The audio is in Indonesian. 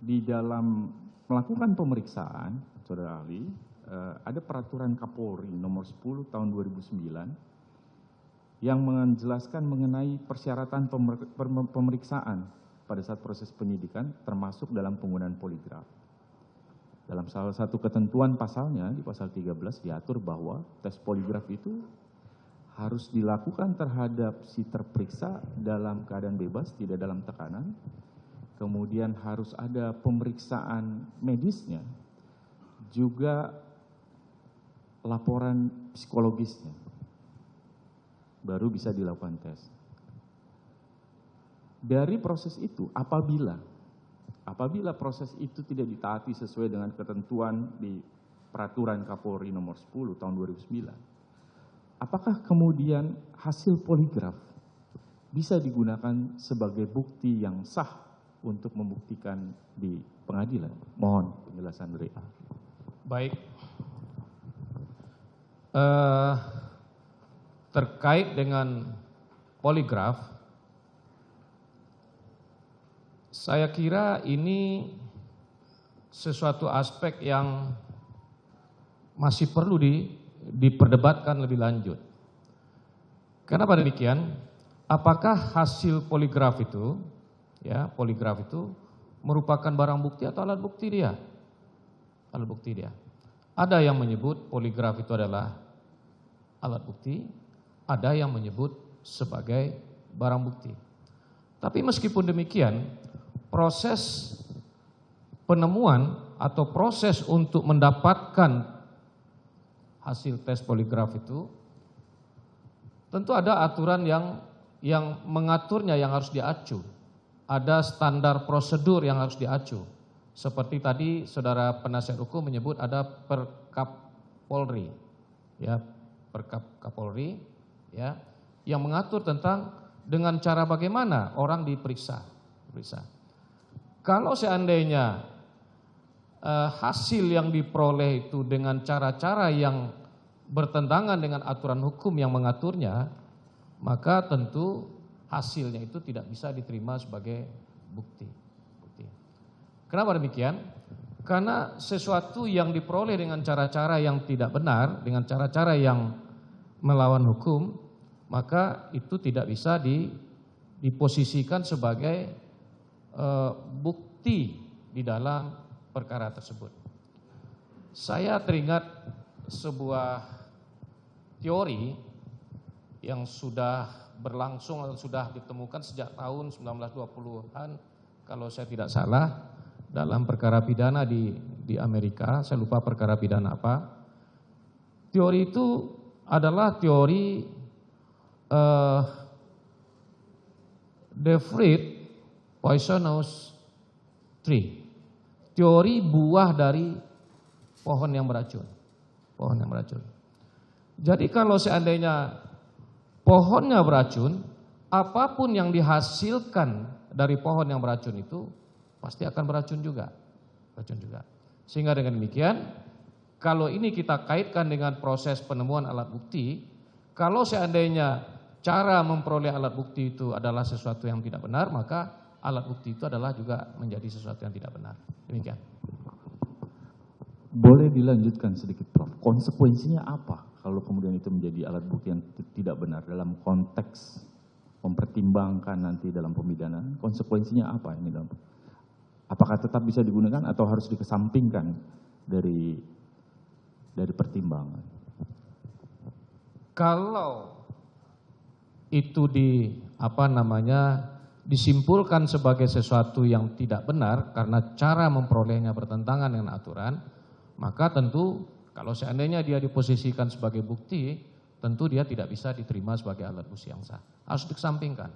di dalam melakukan pemeriksaan, saudara ahli, ada peraturan Kapolri nomor 10 tahun 2009 yang menjelaskan mengenai persyaratan pemeriksaan pada saat proses penyidikan termasuk dalam penggunaan poligraf. Dalam salah satu ketentuan pasalnya di pasal 13 diatur bahwa tes poligraf itu harus dilakukan terhadap si terperiksa dalam keadaan bebas, tidak dalam tekanan. Kemudian harus ada pemeriksaan medisnya, juga laporan psikologisnya. Baru bisa dilakukan tes. Dari proses itu, apabila proses itu tidak ditaati sesuai dengan ketentuan di peraturan Kapolri nomor 10 tahun 2009, apakah kemudian hasil poligraf bisa digunakan sebagai bukti yang sah untuk membuktikan di pengadilan? Mohon penjelasan dari A. Baik. Terkait dengan poligraf, saya kira ini sesuatu aspek yang masih perlu diperdebatkan lebih lanjut. Kenapa demikian? Apakah hasil poligraf itu, merupakan barang bukti atau alat bukti dia? Alat bukti dia. Ada yang menyebut poligraf itu adalah alat bukti, ada yang menyebut sebagai barang bukti. Tapi meskipun demikian, proses penemuan atau proses untuk mendapatkan hasil tes poligraf itu tentu ada aturan yang mengaturnya, yang harus diacu. Ada standar prosedur yang harus diacu. Seperti tadi saudara penasihat hukum menyebut ada Perkap Polri, Perkap Kapolri, yang mengatur tentang dengan cara bagaimana orang diperiksa. Kalau seandainya hasil yang diperoleh itu dengan cara-cara yang bertentangan dengan aturan hukum yang mengaturnya, maka tentu hasilnya itu tidak bisa diterima sebagai bukti. Kenapa demikian? Karena sesuatu yang diperoleh dengan cara-cara yang tidak benar, dengan cara-cara yang melawan hukum, maka itu tidak bisa diposisikan sebagai bukti di dalam perkara tersebut. Saya teringat sebuah teori yang sudah berlangsung atau sudah ditemukan sejak tahun 1920-an kalau saya tidak salah, dalam perkara pidana di Amerika. Saya lupa perkara pidana apa. Teori itu adalah teori the fruit poisonous tree. Teori buah dari pohon yang beracun. Jadi kalau seandainya pohonnya beracun, apapun yang dihasilkan dari pohon yang beracun itu pasti akan beracun juga. Sehingga dengan demikian, kalau ini kita kaitkan dengan proses penemuan alat bukti, kalau seandainya cara memperoleh alat bukti itu adalah sesuatu yang tidak benar, maka alat bukti itu adalah juga menjadi sesuatu yang tidak benar. Demikian. Boleh dilanjutkan sedikit, Prof. Konsekuensinya apa kalau kemudian itu menjadi alat bukti yang tidak benar dalam konteks mempertimbangkan nanti dalam pemidanaan? Konsekuensinya apa ini dalam? Apakah tetap bisa digunakan atau harus dikesampingkan dari pertimbangan? Kalau itu disimpulkan sebagai sesuatu yang tidak benar karena cara memperolehnya bertentangan dengan aturan, maka tentu kalau seandainya dia diposisikan sebagai bukti, tentu dia tidak bisa diterima sebagai alat bukti yang sah. Harus dikesampingkan.